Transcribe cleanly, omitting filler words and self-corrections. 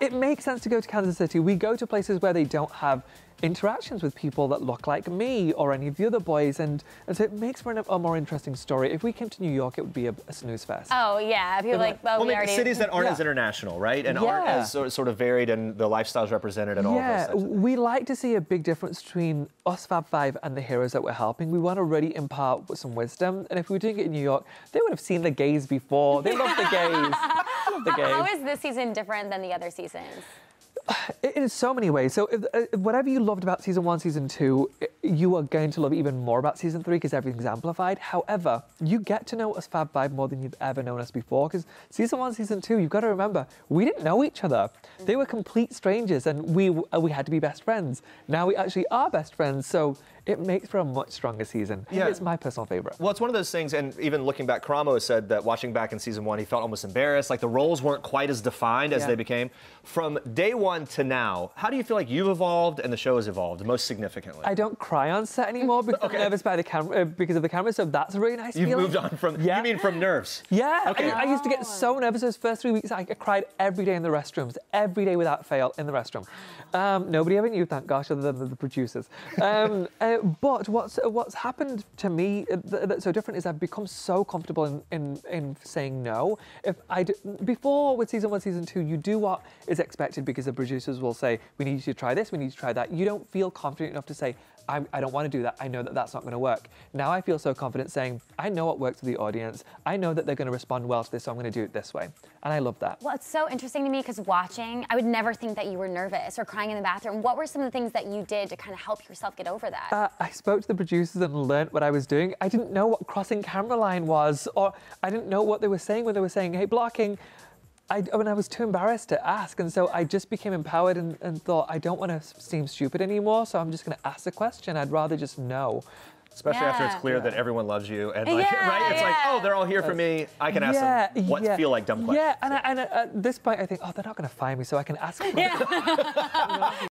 It makes sense to go to Kansas City. We go to places where they don't have interactions with people that look like me or any of the other boys, and so it makes for a more interesting story. If we came to New York, it would be a snooze fest. Oh, yeah. People like, well, we already... cities that aren't as international, right? And aren't as sort of varied and the lifestyles represented and all of those things. We like to see a big difference between us Fab Five and the heroes that we're helping. We want to really impart some wisdom, and if we were doing it in New York, they would have seen the gays before. They love the gays. How is this season different than the other seasons? In so many ways. So whatever you loved about season 1, season 2, you are going to love even more about season 3 because everything's amplified. However, you get to know us Fab Five more than you've ever known us before, because season 1, season 2, you've got to remember, we didn't know each other. They were complete strangers, and we had to be best friends. Now we actually are best friends, so it makes for a much stronger season. Yeah. It's my personal favorite. Well, it's one of those things, and even looking back, Karamo said that watching back in season 1, he felt almost embarrassed, like the roles weren't quite as defined as they became. From day 1 to now, how do you feel like you've evolved and the show has evolved most significantly? I don't cry on set anymore because I'm nervous by the camera, because of the camera, so that's a really nice feeling. You've moved on from, you mean from nerves? Yeah, okay. I used to get so nervous those first 3 weeks. I cried every day in the restrooms, every day without fail in the restroom. Nobody ever knew, thank gosh, other than the producers. But what's happened to me that's so different is I've become so comfortable in saying no. Before with season 1, season 2, you do what is expected because the producers will say, we need you to try this, we need you to try that. You don't feel confident enough to say, I don't want to do that. I know that that's not going to work. Now I feel so confident saying, I know what works with the audience. I know that they're going to respond well to this, so I'm going to do it this way. And I love that. Well, it's so interesting to me because watching, I would never think that you were nervous or crying in the bathroom. What were some of the things that you did to kind of help yourself get over that? I spoke to the producers and learned what I was doing. I didn't know what crossing camera line was, or I didn't know what they were saying when they were saying, hey, blocking. I was too embarrassed to ask, and so I just became empowered and thought, I don't want to seem stupid anymore, so I'm just going to ask the question. I'd rather just know. Especially after it's clear that everyone loves you, and like, right? It's like, oh, they're all here for me. I can ask them what feel like dumb questions. Yeah, and at this point, I think, oh, they're not going to fire me, so I can ask them.